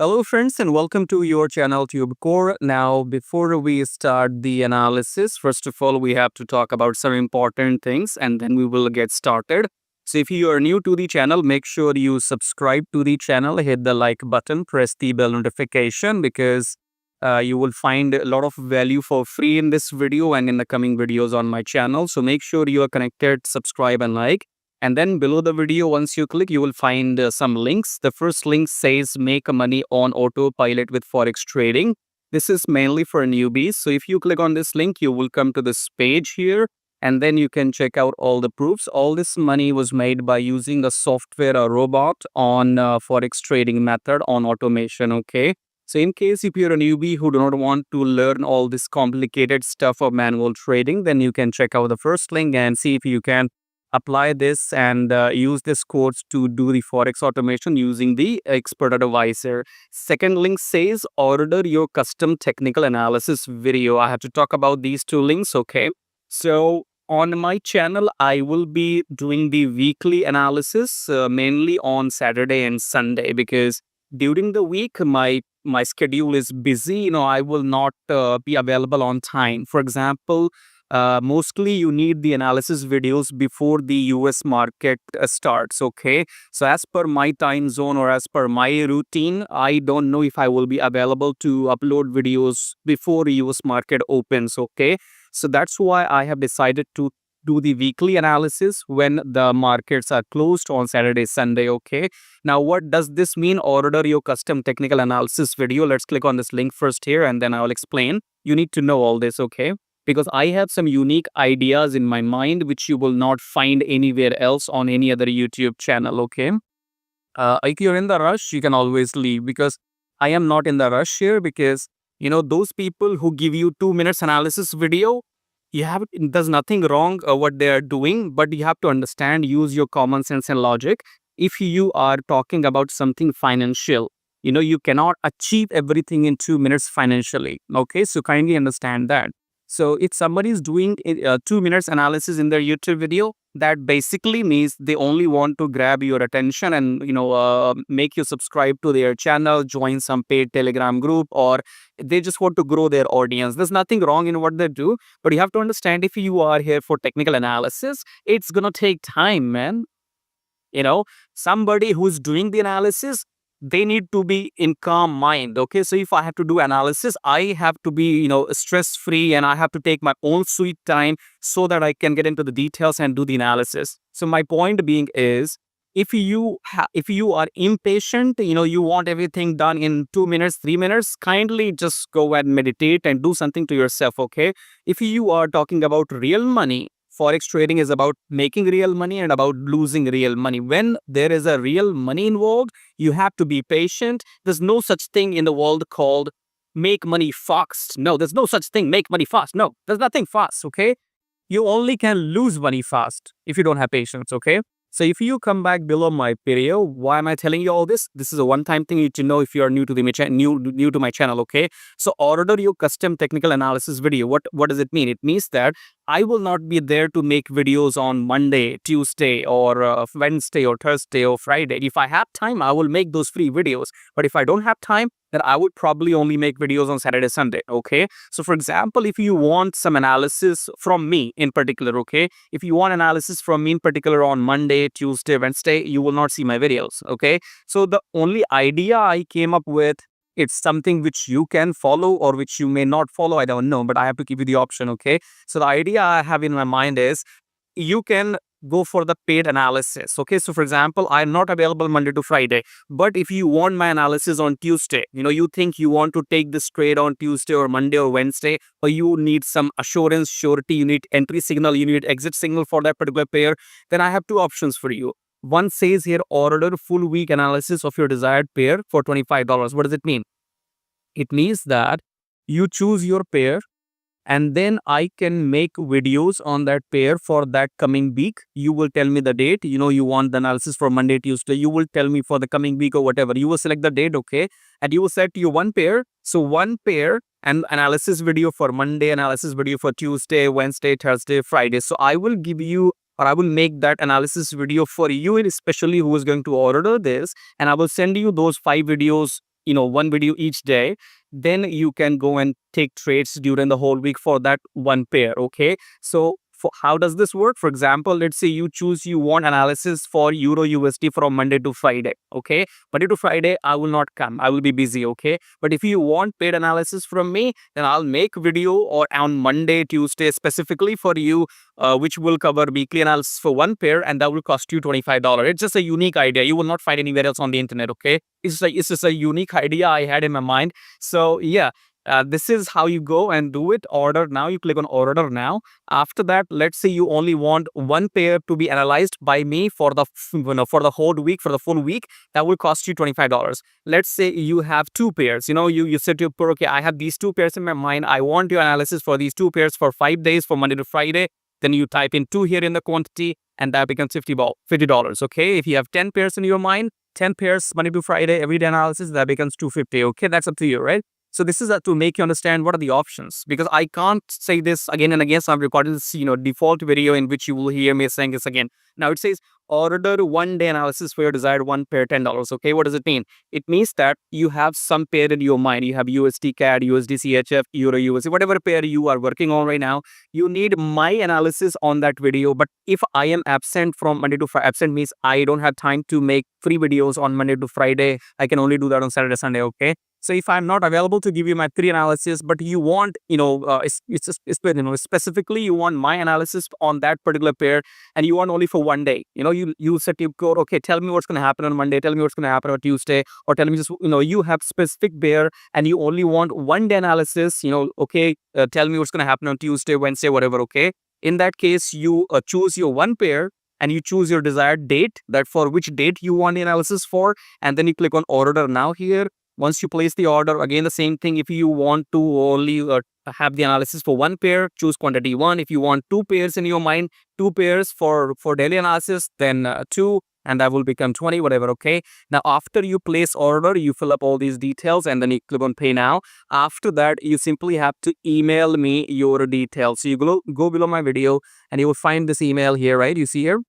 Hello, friends, and welcome to your channel TubeCore. Now, before we start the analysis, first of all, we have to talk about some important things and then we will get started. So, if you are new to the channel, make sure you subscribe to the channel, hit the like button, press the bell notification because you will find a lot of value for free in this video and in the coming videos on my channel. So, make sure you are connected, subscribe, and like. And then below the video, once you click, you will find some links. The first link says make money on autopilot with Forex trading. This is mainly for newbies. So if you click on this link, you will come to this page here and then you can check out all the proofs. All this money was made by using a software, a robot on Forex trading method on automation. Okay. So in case if you're a newbie who do not want to learn all this complicated stuff of manual trading, then you can check out the first link and see if you can apply this and use this course to do the Forex automation using the expert advisor. Second link says order your custom technical analysis video. I have to talk about these two links. Okay. So on my channel, I will be doing the weekly analysis mainly on Saturday and Sunday because during the week, my schedule is busy. I will not be available on time. For example, mostly you need the analysis videos before the US market starts. Okay. So as per my time zone or as per my routine, I don't know if I will be available to upload videos before US market opens. Okay. So that's why I have decided to do the weekly analysis when the markets are closed on Saturday, Sunday. Okay. Now, what does this mean? Order your custom technical analysis video. Let's click on this link first here and then I will explain. You need to know all this. Okay. Because I have some unique ideas in my mind which you will not find anywhere else on any other YouTube channel. Okay. If you're in the rush, you can always leave because I am not in the rush here because those people who give you 2 minutes analysis video, there's nothing wrong what they are doing, but you have to understand, use your common sense and logic. If you are talking about something financial, you cannot achieve everything in 2 minutes financially. Okay, so kindly understand that. So if somebody is doing 2 minutes analysis in their YouTube video, that basically means they only want to grab your attention and make you subscribe to their channel, join some paid Telegram group, or they just want to grow their audience. There's nothing wrong in what they do, but you have to understand, if you are here for technical analysis, it's gonna take time, man. Somebody who's doing the analysis, they need to be in calm mind. Okay, so if I have to do analysis, I have to be stress free and I have to take my own sweet time so that I can get into the details and do the analysis. So my point being is, if you are impatient, you want everything done in 2 minutes, 3 minutes, kindly just go and meditate and do something to yourself. Okay, if you are talking about real money, Forex trading is about making real money and about losing real money. When there is a real money involved, you have to be patient. There's no such thing in the world called make money fast. No, there's no such thing, make money fast. No, there's nothing fast. Okay. You only can lose money fast if you don't have patience. Okay. So if you come back below my video, why am I telling you all this? This is a one-time thing you need to know if you are new to new to my channel. Okay. So order your custom technical analysis video. What does it mean? It means that I will not be there to make videos on Monday, Tuesday, or Wednesday, or Thursday, or Friday. If I have time, I will make those free videos. But if I don't have time, then I would probably only make videos on Saturday, Sunday. Okay. So for example, if you want some analysis from me in particular, okay, if you want analysis from me in particular on Monday, Tuesday, Wednesday, you will not see my videos. Okay. So the only idea I came up with, it's something which you can follow or which you may not follow. I don't know, but I have to give you the option. Okay. So the idea I have in my mind is, you can go for the paid analysis. Okay. So for example, I'm not available Monday to Friday, but if you want my analysis on Tuesday, you think you want to take this trade on Tuesday or Monday or Wednesday, or you need some assurance, surety, you need entry signal, you need exit signal for that particular pair, then I have two options for you. One says here, order full week analysis of your desired pair for $25. What does it mean? It means that you choose your pair and then I can make videos on that pair for that coming week. You will tell me the date. You want the analysis for Monday, Tuesday. You will tell me for the coming week or whatever. You will select the date, okay? And you will set you one pair. So one pair and analysis video for Monday, analysis video for Tuesday, Wednesday, Thursday, Friday. So I will give you, or I will make that analysis video for you, especially who is going to order this. And I will send you those 5 videos one video each day, then you can go and take trades during the whole week for that one pair. Okay, so how does this work? For example, let's say you want analysis for Euro USD from Monday to Friday. Okay, Monday to Friday I will not come, I will be busy. Okay, but if you want paid analysis from me, then I'll make video or on Monday, Tuesday specifically for you, which will cover weekly analysis for one pair, and that will cost you $25. It's just a unique idea. You will not find anywhere else on the internet. Okay, it's just a unique idea I had in my mind. So yeah, this is how you go and do it. Order now. You click on order now. After that, let's say you only want one pair to be analyzed by me for the for the whole week, for the full week. That will cost you $25. Let's say you have two pairs. You said to your, okay, I have these two pairs in my mind. I want your analysis for these two pairs for 5 days, for Monday to Friday. Then you type in 2 here in the quantity, and that becomes $50. Okay, if you have 10 pairs in your mind, 10 pairs Monday to Friday everyday analysis, that becomes $250. Okay, that's up to you, right? So this is to make you understand what are the options, because I can't say this again and again. So I'm recording this, default video in which you will hear me saying this again. Now it says order 1 day analysis for your desired one pair, $10. Okay, what does it mean? It means that you have some pair in your mind. You have USD CAD, USD CHF, Euro USD, whatever pair you are working on right now. You need my analysis on that video. But if I am absent from Monday to Friday, absent means I don't have time to make free videos on Monday to Friday. I can only do that on Saturday, Sunday. Okay. So if I'm not available to give you my free analysis, but you want, specifically you want my analysis on that particular pair, and you want only for 1 day, you set TubeCore, okay, tell me what's going to happen on Monday, tell me what's going to happen on Tuesday, or tell me just, you have specific pair and you only want 1 day analysis, okay, tell me what's going to happen on Tuesday, Wednesday, whatever, okay. In that case, you choose your one pair and you choose your desired date, that for which date you want the analysis for, and then you click on order now here. Once you place the order, again the same thing. If you want to only have the analysis for one pair, choose quantity 1. If you want 2 pairs in your mind, 2 pairs for daily analysis, then 2, and that will become 20, whatever. Okay, now after you place order, you fill up all these details and then you click on pay now. After that, you simply have to email me your details. So you go below my video and you will find this email here, right? You see here.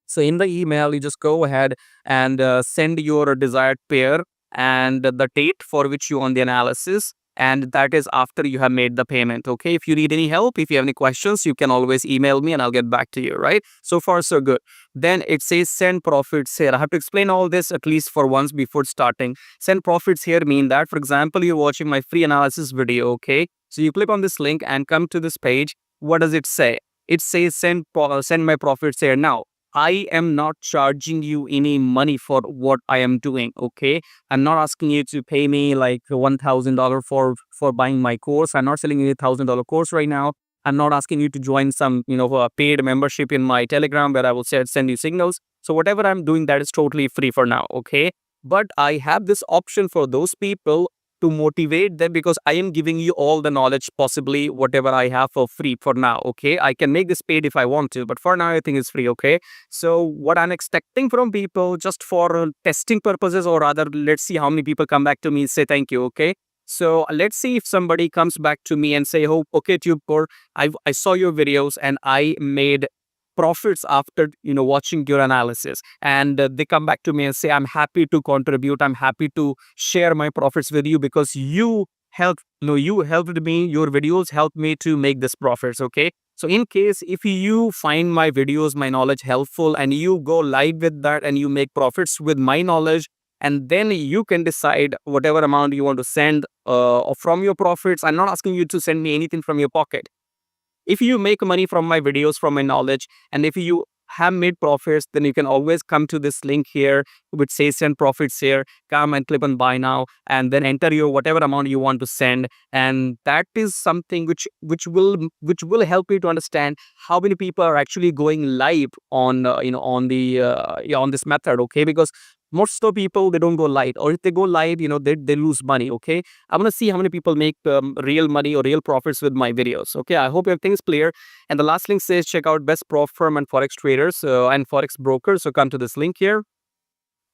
So in the email, you just go ahead and send your desired pair and the date for which you want the analysis, and that is after you have made the payment. Okay, if you need any help, if you have any questions, you can always email me and I'll get back to you, right? So far so good. Then it says send profits here. I have to explain all this at least for once before starting. Send profits here mean that, for example, you're watching my free analysis video. Okay, so you click on this link and come to this page. What does it say? It says send my profits here. Now I am not charging you any money for what I am doing. Okay, I'm not asking you to pay me like $1,000 for buying my course. I'm not selling you a $1,000 course right now. I'm not asking you to join some a paid membership in my Telegram where I will send you signals. So whatever I'm doing, that is totally free for now. Okay, but I have this option for those people to motivate them, because I am giving you all the knowledge, possibly whatever I have for free for now. Okay, I can make this paid if I want to, but for now I think it's free. Okay, so what I'm expecting from people, just for testing purposes, or rather let's see how many people come back to me and say thank you. Okay, so let's see if somebody comes back to me and say, oh, okay, TubeCore, I saw your videos and I made profits after watching your analysis, and they come back to me and say, I'm happy to contribute, I'm happy to share my profits with you, because you helped me, your videos helped me to make this profits. Okay, so in case if you find my videos, my knowledge helpful, and you go live with that and you make profits with my knowledge, and then you can decide whatever amount you want to send from your profits. I'm not asking you to send me anything from your pocket. If you make money from my videos, from my knowledge, and if you have made profits, then you can always come to this link here which says send profits here. Come and click on buy now, and then enter your whatever amount you want to send, and that is something which will help you to understand how many people are actually going live on on this method. Okay, because most of the people, they don't go live, or if they go live, they lose money. Okay, I'm gonna see how many people make real money or real profits with my videos. Okay, I hope everything's clear. And the last link says check out best prof firm and forex traders and forex brokers. So come to this link here,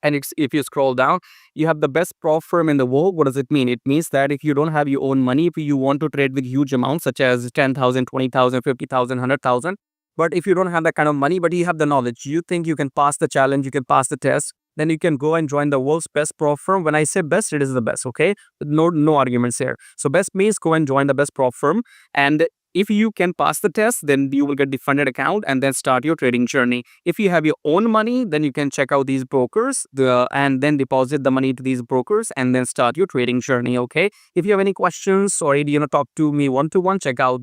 and if you scroll down, you have the best prof firm in the world. What does it mean? It means that if you don't have your own money, if you want to trade with huge amounts such as 10,000, 20,000, 50,000, 100,000, but if you don't have that kind of money, but you have the knowledge, you think you can pass the challenge, you can pass the test, then you can go and join the world's best prop firm. When I say best, it is the best, okay? No arguments here. So best means go and join the best prop firm, and if you can pass the test, then you will get the funded account and then start your trading journey. If you have your own money, then you can check out these brokers and then deposit the money to these brokers and then start your trading journey, okay? If you have any questions or talk to me one-to-one, check out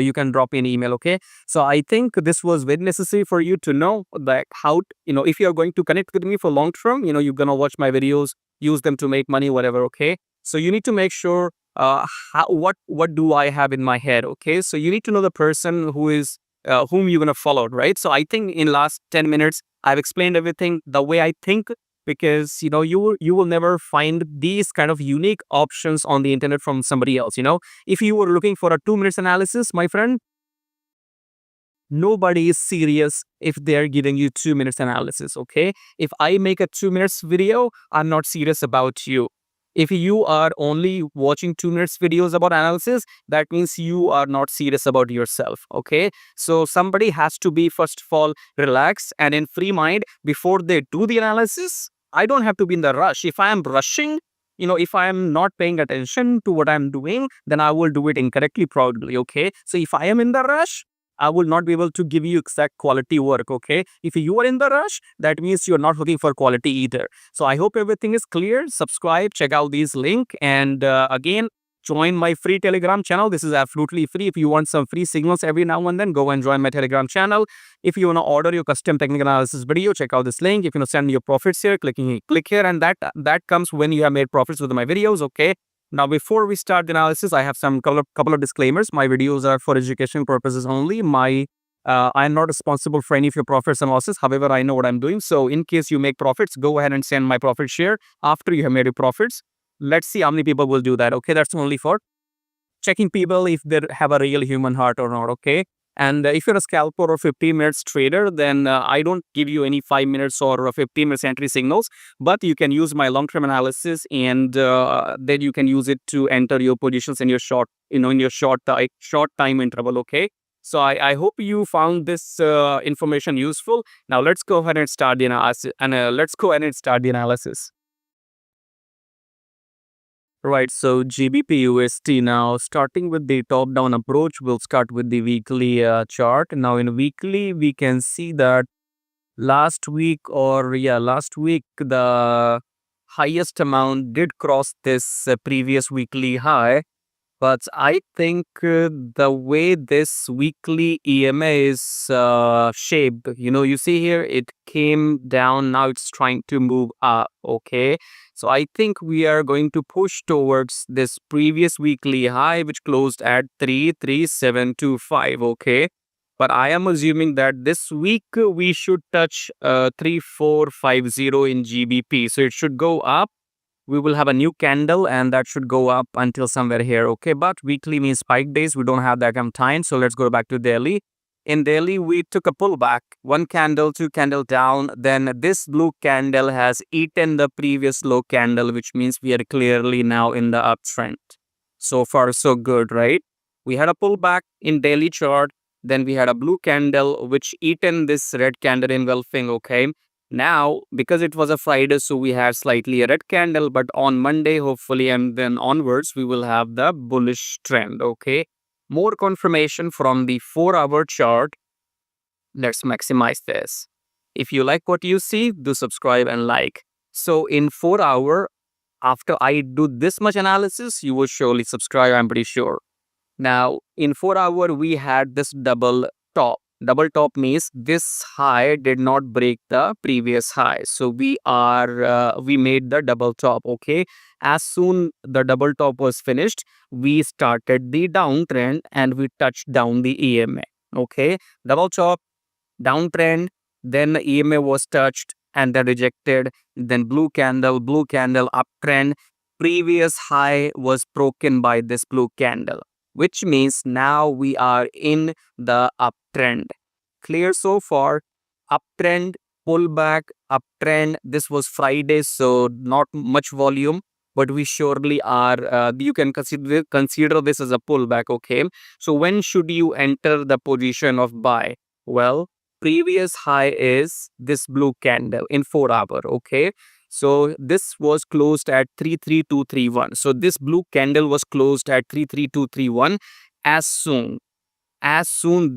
you can drop me an email, okay? So I think this was very necessary for you to know that how, if you are going to connect with me for long term, you're going to watch my videos, use them to make money, whatever, okay? So you need to make sure what do I have in my head, okay? So you need to know the person whom you're gonna follow, right? So I think in last 10 minutes I've explained everything the way I think, because you will never find these kind of unique options on the internet from somebody else. If you were looking for a 2 minutes analysis, my friend, nobody is serious if they're giving you 2 minutes analysis, okay? If I make a 2 minutes video, I'm not serious about you. If you are only watching 2 minutes videos about analysis, that means you are not serious about yourself, okay? So somebody has to be, first of all, relaxed and in free mind before they do the analysis. I don't have to be in the rush. If I am rushing, if I am not paying attention to what I'm doing, then I will do it incorrectly probably, okay? So if I am in the rush, I will not be able to give you exact quality work, okay? If you are in the rush, that means you're not looking for quality either. So I hope everything is clear. Subscribe, check out these link, and again, join my free Telegram channel. This is absolutely free. If you want some free signals every now and then, go and join my Telegram channel. If you want to order your custom technical analysis video, check out this link. If you want to send your profits here, click here, and that comes when you have made profits with my videos, okay? Now, before we start the analysis, I have some couple of disclaimers. My videos are for education purposes only. I'm not responsible for any of your profits and losses. However, I know what I'm doing. So in case you make profits, go ahead and send my profit share after you have made your profits. Let's see how many people will do that. Okay, that's only for checking people if they have a real human heart or not, okay? And if you're a scalper or 15 minutes trader, then I don't give you any 5 minutes or 15 minutes entry signals, but you can use my long-term analysis, and then you can use it to enter your positions in your short time interval, okay? So I hope you found this information useful. Now let's go ahead and start the analysis. Right, so GBPUSD now, starting with the top-down approach, we'll start with the weekly chart. Now in weekly, we can see that last week, the highest amount did cross this previous weekly high. But I think the way this weekly EMA is shaped, you see here, it came down. Now it's trying to move up, okay? So I think we are going to push towards this previous weekly high, which closed at 33725, okay? But I am assuming that this week we should touch 3450 in GBP. So it should go up. We will have a new candle, and that should go up until somewhere here, okay? But weekly means spike days. We don't have that kind of time. So let's go back to daily. In daily, we took a pullback. One candle, two candle down. Then this blue candle has eaten the previous low candle, which means we are clearly now in the uptrend. So far, so good, right? We had a pullback in daily chart. Then we had a blue candle, which eaten this red candle engulfing, okay? Now, because it was a Friday, so we had slightly a red candle, but on Monday, hopefully, and then onwards, we will have the bullish trend, okay? More confirmation from the 4-hour chart. Let's maximize this. If you like what you see, do subscribe and like. So in 4 hour, after I do this much analysis, you will surely subscribe, I'm pretty sure. Now, in 4 hour, we had this double top. Double top means this high did not break the previous high. So we made the double top, okay? As soon the double top was finished, we started the downtrend and we touched down the EMA, okay? Double top, downtrend, then the EMA was touched and then rejected, then blue candle, uptrend. Previous high was broken by this blue candle, which means now we are in the uptrend. Clear so far? Uptrend, pullback, uptrend. This was Friday, so not much volume, but we surely are, you can consider this as a pullback, okay? So when should you enter the position of buy? Well, previous high is this blue candle in 4 hour. Okay, so this was closed at 33231. So this blue candle was closed at 33231. As soon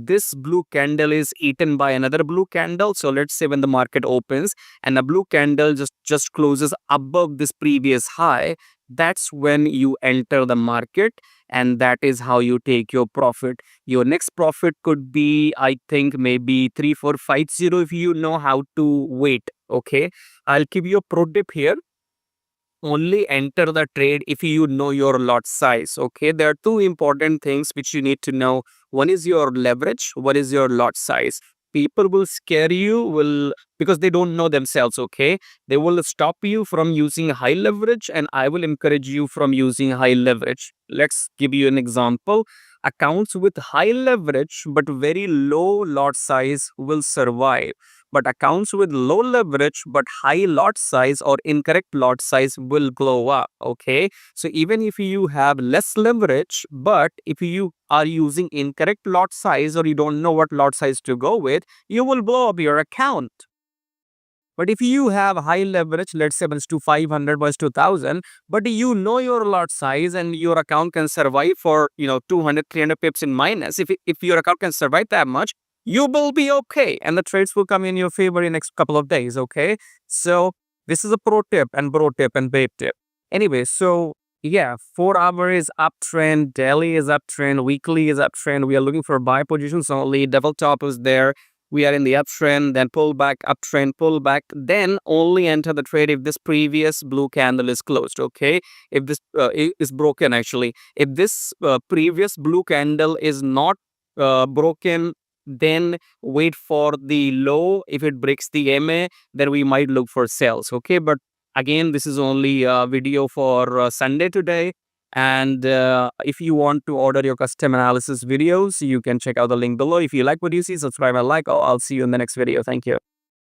this blue candle is eaten by another blue candle, so let's say when the market opens and a blue candle just closes above this previous high, that's when you enter the market, and that is how you take your profit. Your next profit could be, I think, maybe 3450 if you know how to wait. Okay, I'll give you a pro tip here. Only enter the trade if you know your lot size. Okay, there are two important things which you need to know. One is your leverage, one is your lot size. People will scare you will because they don't know themselves. Okay, they will stop you from using high leverage, and I will encourage you from using high leverage. Let's give you an example. Accounts with high leverage but very low lot size will survive, but accounts with low leverage but high lot size or incorrect lot size will glow up. Okay, so even if you have less leverage, but if you are using incorrect lot size or you don't know what lot size to go with, you will blow up your account. But if you have high leverage, let's say it's to 500 was 2000, but you know your lot size and your account can survive for 200 300 pips in minus. If your account can survive that much, you will be okay, and the trades will come in your favor in next couple of days. Okay, so this is a pro tip and bro tip and babe tip. Anyway, so yeah, 4 hour is uptrend, daily is uptrend, weekly is uptrend. We are looking for buy positions only. Double top is there. We are in the uptrend, then pull back, uptrend, pull back, then only enter the trade if this previous blue candle is closed. Okay, if this is broken, actually, if this previous blue candle is not broken, then wait for the low. If it breaks the MA, then we might look for sales. Okay, but again, this is only a video for Sunday today. And if you want to order your custom analysis videos, you can check out the link below. If you like what you see, subscribe and like. I'll see you in the next video. Thank you.